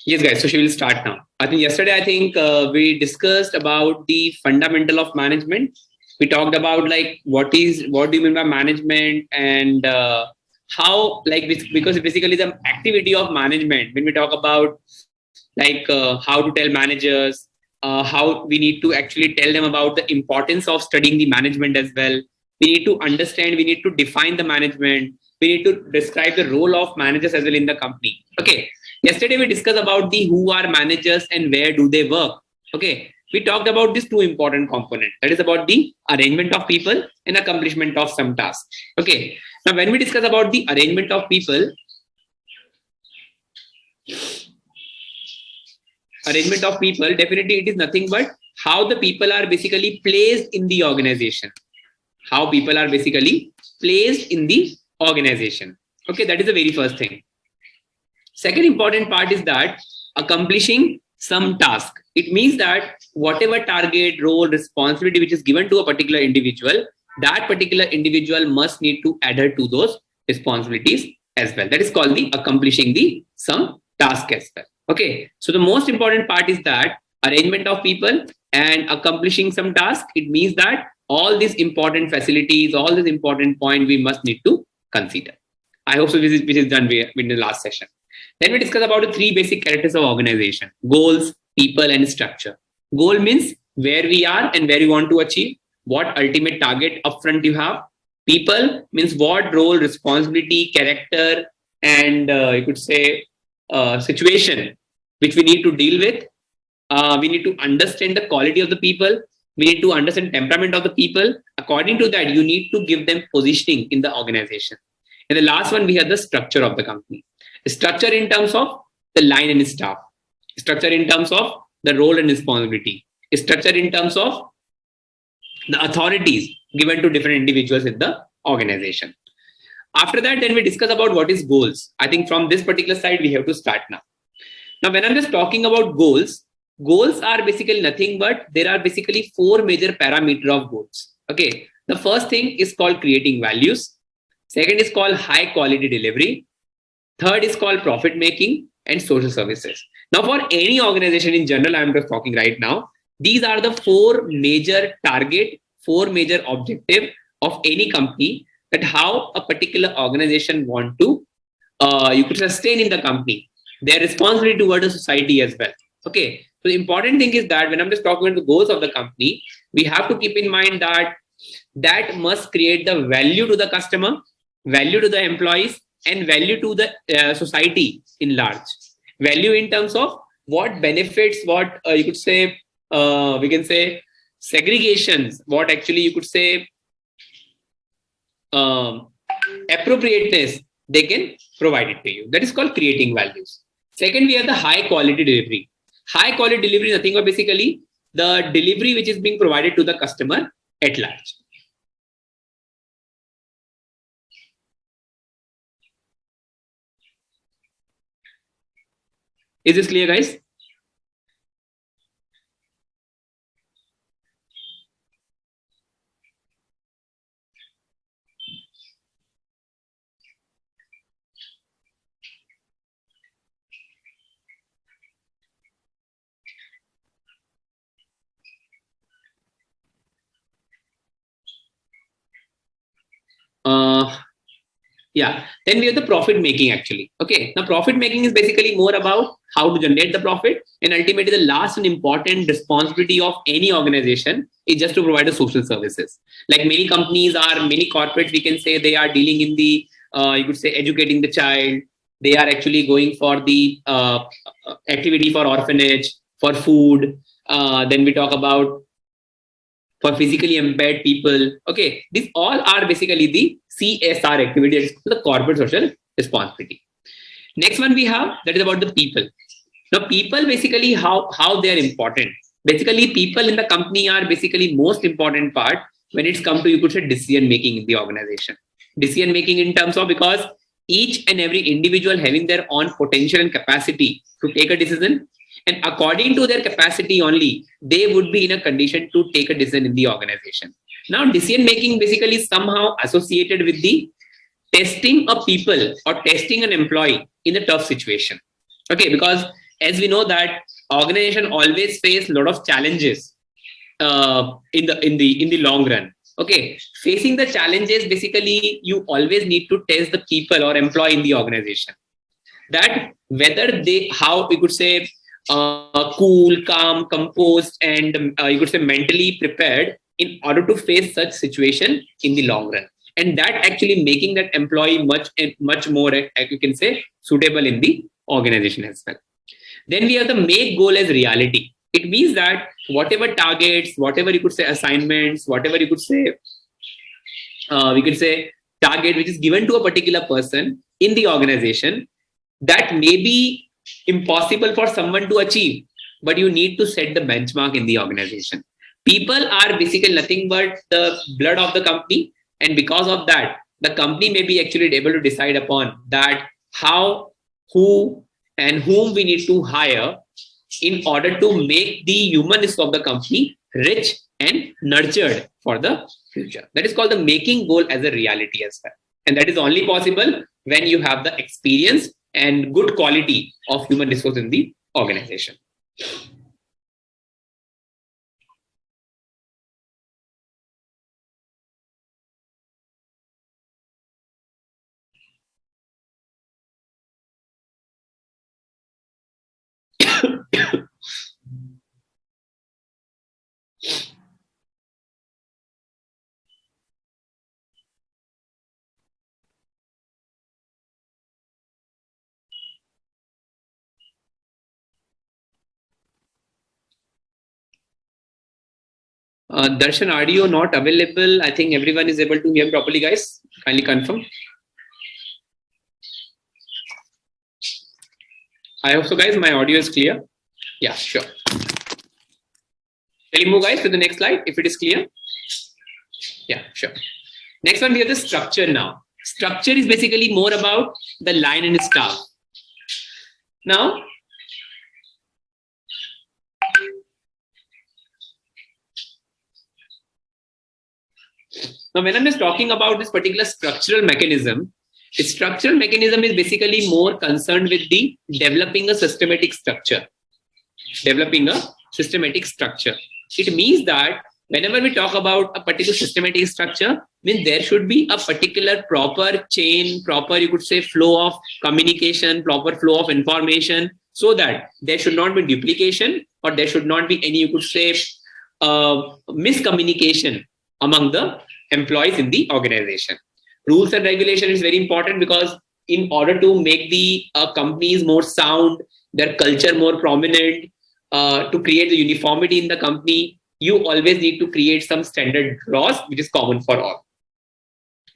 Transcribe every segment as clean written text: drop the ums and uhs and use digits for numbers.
Yes, guys. So she will start now. I think yesterday, we discussed about the fundamental of management. We talked about like what do you mean by management and how because basically the activity of management. When we talk about how to tell managers, how we need to actually tell them about the importance of studying the management as well. We need to understand. We need to define the management. We need to describe the role of managers as well in the company. Okay. Yesterday we discussed about the who are managers and where do they work. Okay. We talked about these two important components. That is about the arrangement of people and accomplishment of some tasks. Okay. Now, when we discuss about the arrangement of people, definitely it is nothing but how the people are basically placed in the organization. How people are basically placed in the organization. Okay, that is the very first thing. Second important part is that accomplishing some task. It means that whatever target, role, responsibility which is given to a particular individual, that particular individual must need to adhere to those responsibilities as well. That is called the accomplishing the some task as well. Okay, so the most important part is that arrangement of people and accomplishing some task. It means that all these important facilities, all these important points we must need to consider. I hope so. Which is done in the last session. Then we discuss about the three basic characters of organization: goals, people, and structure. Goal means where we are and where we want to achieve, what ultimate target upfront you have. People means what role, responsibility, character, and you could say situation which we need to deal with. We need to understand the quality of the people. We need to understand temperament of the people. According to that, you need to give them positioning in the organization. And the last one, we have the structure of the company. Structure in terms of the line and staff. Structure in terms of the role and responsibility. Structure in terms of the authorities given to different individuals in the organization. After that, then we discuss about what is goals. I think from this particular side, we have to start now. Now, when I'm just talking about goals, goals are basically nothing but there are basically four major parameters of goals. Okay. The first thing is called creating values. Second is called high quality delivery. Third is called profit making and social services. Now, for any organization in general, I'm just talking right now. These are the four major target, four major objective of any company, that how a particular organization want to, you could sustain in the company, their responsibility toward the society as well. Okay. So the important thing is that when I'm just talking about the goals of the company, we have to keep in mind that that must create the value to the customer, value to the employees, and value to the society in large. Value in terms of what benefits, what you could say, we can say segregations, what actually you could say appropriateness they can provide it to you. That is called creating values. Second, we have the high quality delivery. High quality delivery is nothing but basically the delivery which is being provided to the customer at large. Is this clear, guys? Yeah, then we have the profit making actually. Okay, now profit making is basically more about how to generate the profit, and ultimately the last and important responsibility of any organization is just to provide the social services. Like many companies are, many corporates, we can say they are dealing in the, you could say educating the child. They are actually going for the activity for orphanage, for food. Then we talk about for physically impaired people. Okay, these all are basically the CSR activities, the corporate social responsibility. Next one we have, that is about the people. Now, people basically how they are important. Basically, people in the company are basically most important part when it's come to, you could say, decision making in the organization. Decision making in terms of, because each and every individual having their own potential and capacity to take a decision, and according to their capacity only, they would be in a condition to take a decision in the organization. Now, decision making basically somehow associated with the testing a people or testing an employee in a tough situation. Okay, because as we know that organization always face a lot of challenges in the long run. Okay, facing the challenges, basically you always need to test the people or employee in the organization, that whether they, how we could say, cool, calm, composed, and you could say mentally prepared in order to face such situation in the long run, and that actually making that employee much more, you can say, suitable in the organization as well. Then we have the make goal as reality. It means that whatever targets, whatever you could say assignments, whatever you could say, we could say target which is given to a particular person in the organization, that may be impossible for someone to achieve, but you need to set the benchmark in the organization. People are basically nothing but the blood of the company, and because of that, the company may be actually able to decide upon that how, who, and whom we need to hire in order to make the humanness of the company rich and nurtured for the future. That is called the making goal as a reality as well. And that is only possible when you have the experience and good quality of human resource in the organization. Darshan, audio not available. I think everyone is able to hear properly, guys. Kindly confirm. I hope so, guys. My audio is clear. Yeah, sure. Shall we move, guys, to the next slide if it is clear? Yeah, sure. Next one, we have the structure now. Structure is basically more about the line and staff. Now, when I'm just talking about this particular structural mechanism, the structural mechanism is basically more concerned with the developing a systematic structure. Developing a systematic structure. It means that whenever we talk about a particular systematic structure, means there should be a particular proper chain, proper, you could say, flow of communication, proper flow of information, so that there should not be duplication or there should not be any, you could say, miscommunication among the employees in the organization. Rules and regulation is very important, because in order to make the companies more sound, their culture more prominent, to create the uniformity in the company, you always need to create some standard laws which is common for all.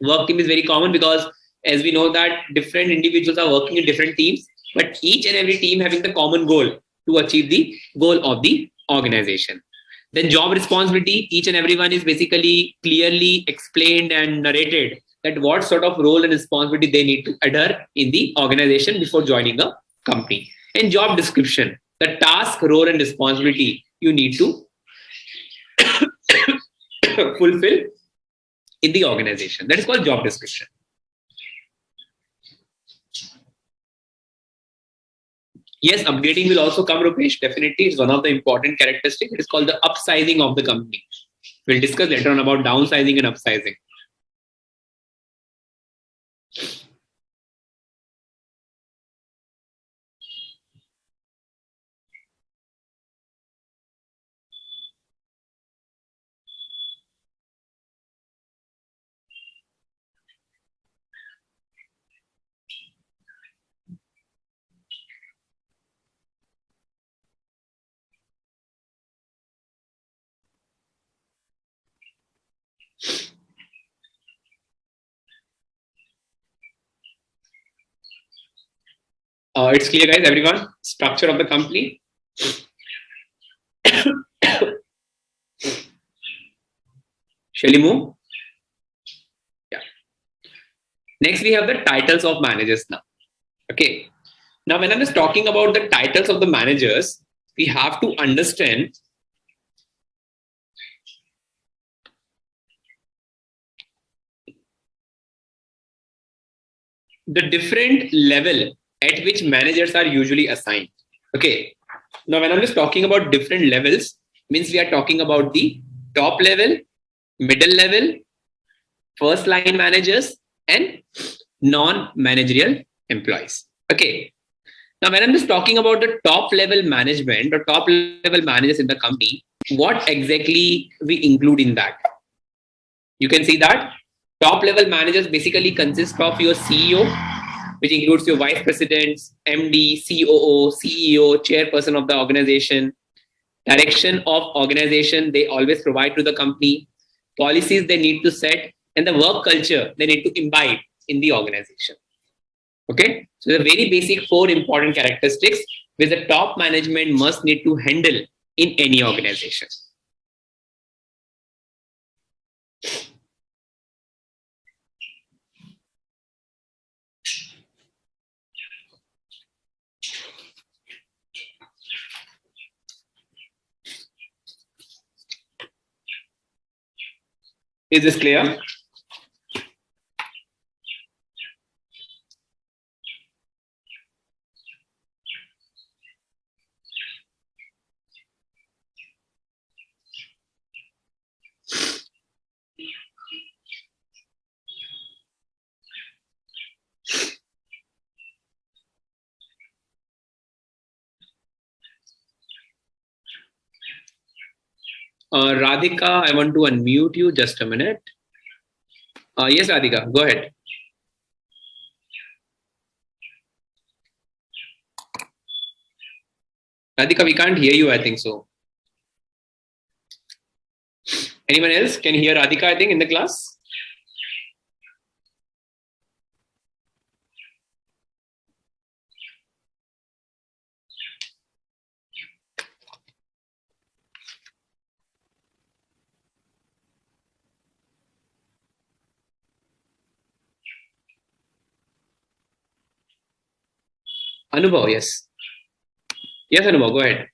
Work team is very common, because as we know that different individuals are working in different teams, but each and every team having the common goal to achieve the goal of the organization. Then job responsibility, each and everyone is basically clearly explained and narrated that what sort of role and responsibility they need to adhere in the organization before joining a company. And job description, the task, role, and responsibility you need to fulfill in the organization. That is called job description. Yes, upgrading will also come, Rupesh. Definitely, it's one of the important characteristics. It is called the upsizing of the company. We'll discuss later on about downsizing and upsizing. It's clear, guys, everyone? Structure of the company. Shall we move? Yeah. Next, we have the titles of managers now. Okay. Now, when I'm just talking about the titles of the managers, we have to understand the different level at which managers are usually assigned. Okay. Now, when I'm just talking about different levels, means we are talking about the top level, middle level, first line managers, and non-managerial employees. Okay. Now, when I'm just talking about the top level management or top level managers in the company, what exactly we include in that? You can see that top level managers basically consist of your CEO, which includes your vice presidents, MD, COO, CEO, chairperson of the organization, direction of organization they always provide to the company, policies they need to set, and the work culture they need to imbibe in the organization. Okay, so the very basic four important characteristics which the top management must need to handle in any organization. Is this clear? Radhika, I want to unmute you just a minute. Yes, Radhika, go ahead. Radhika, we can't hear you, I think so. Anyone else can hear Radhika, I think, in the class? Anubhav, yes. Yes, Anubhav, go ahead.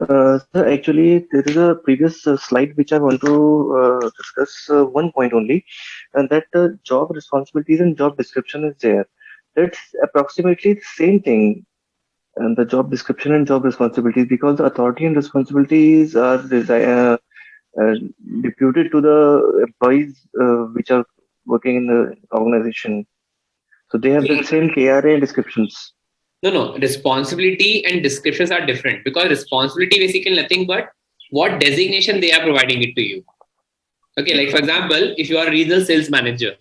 Sir, actually, there is a previous slide which I want to discuss one point only, and that job responsibilities and job description is there. That's approximately the same thing, and the job description and job responsibilities, because the authority and responsibilities are uh, deputed to the employees which are working in the organization. So they have the same KRA and descriptions. No. Responsibility and descriptions are different because responsibility basically nothing but what designation they are providing it to you. Okay, like for example, if you are a regional sales manager,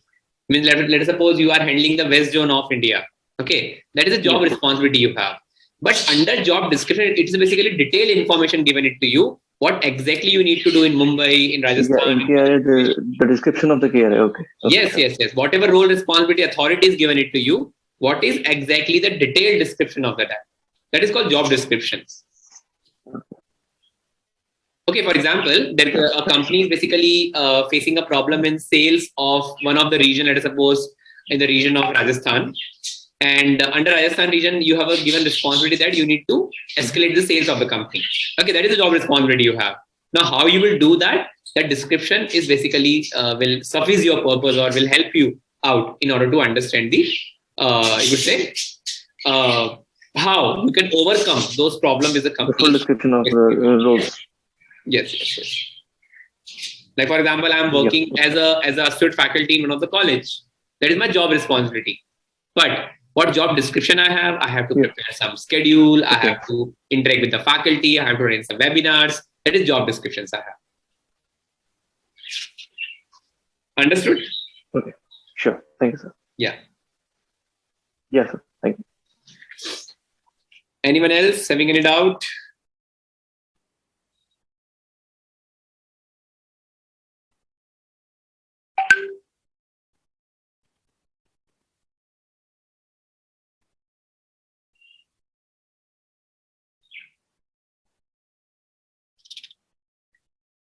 means let us suppose you are handling the West Zone of India. Okay, that is a job responsibility you have. But under job description, it is basically detailed information given it to you. What exactly you need to do in Mumbai, in Rajasthan. Yeah, in KRA, the description of the KRA. Okay. Yes. Whatever role, responsibility, authority is given it to you, what is exactly the detailed description of that? That is called job descriptions. Okay, for example, there a company is basically facing a problem in sales of one of the region, let us suppose in the region of Rajasthan. And under Rajasthan region, you have a given responsibility that you need to escalate the sales of the company. Okay, that is the job responsibility you have. Now, how you will do that? That description is basically will suffice your purpose or will help you out in order to understand the, you would say, how you can overcome those problems with the company. The full description of the roles. Yes. Like for example, I'm working as a associate faculty in one of the college. That is my job responsibility. But what job description I have to prepare some schedule. I have to interact with the faculty. I have to run some webinars. That is job descriptions I have. Understood? Okay. Sure. Thank you, sir. Yeah. Yes, sir. Thank you. Anyone else having any doubt?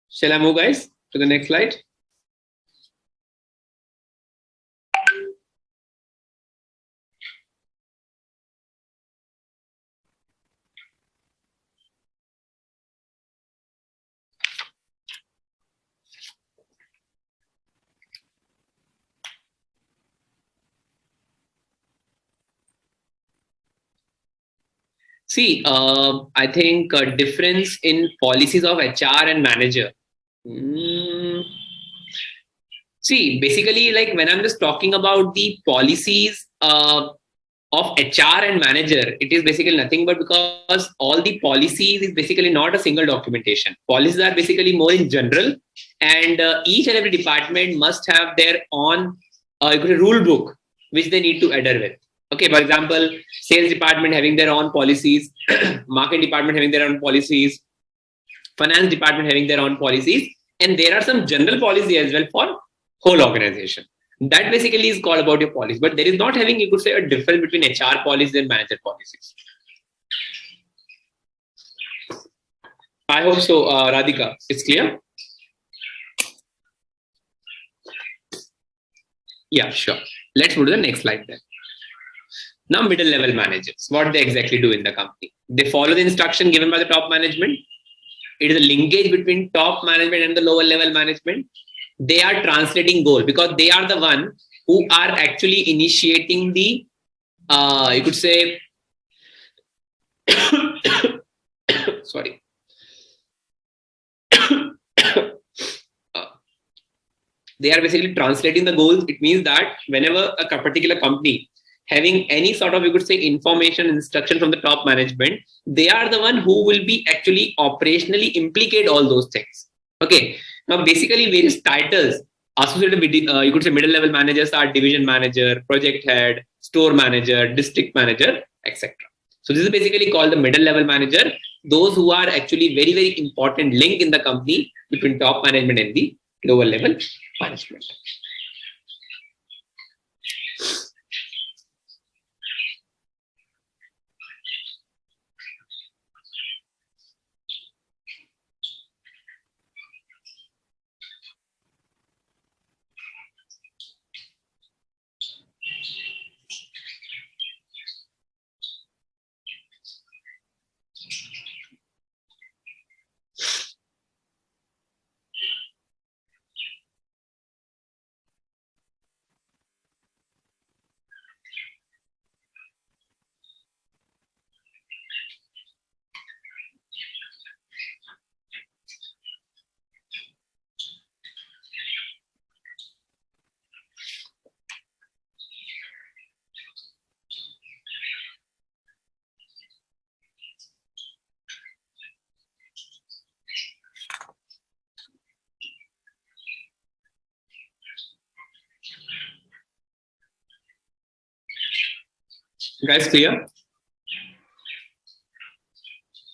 Shall I move, guys, to the next slide? See, I think difference in policies of HR and manager. Mm, See, basically, like when I'm just talking about the policies of HR and manager, it is basically nothing but because all the policies is basically not a single documentation. Policies are basically more in general, and each and every department must have their own rule book which they need to adhere with. Okay, for example, sales department having their own policies, market department having their own policies, finance department having their own policies, and there are some general policy as well for whole organization. That basically is called about your policy, but there is not having, you could say, a difference between HR policies and manager policies. I hope so, Radhika, it's clear. Yeah, sure. Let's move to the next slide then. Now, middle level managers, what they exactly do in the company? They follow the instruction given by the top management. It is a linkage between top management and the lower level management. They are translating goal because they are the one who are actually initiating the, you could say, sorry. They are basically translating the goals. It means that whenever a particular company having any sort of, you could say, information instruction from the top management, they are the one who will be actually operationally implicate all those things. Okay, now basically various titles associated with you could say middle level managers are division manager, project head, store manager, district manager, etc. So this is basically called the middle level manager, those who are actually very important link in the company between top management and the lower level management. Guys, clear?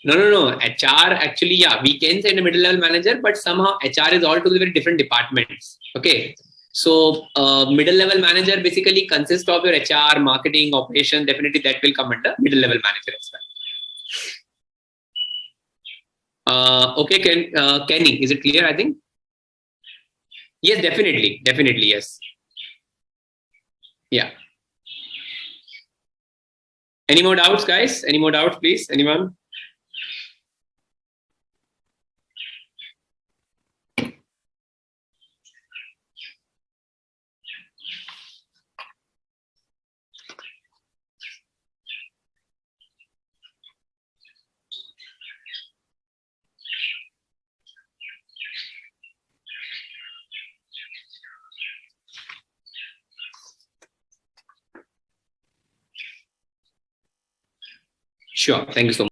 No. HR actually, yeah, we can say a middle level manager, but somehow HR is altogether different departments. Okay. So middle level manager basically consists of your HR, marketing, operation. Definitely that will come under middle level manager as well. Okay, Kenny, is it clear? I think. Yes, definitely, yes. Yeah. Any more doubts, guys? Any more doubts, please? Anyone? Sure. Thank you so much.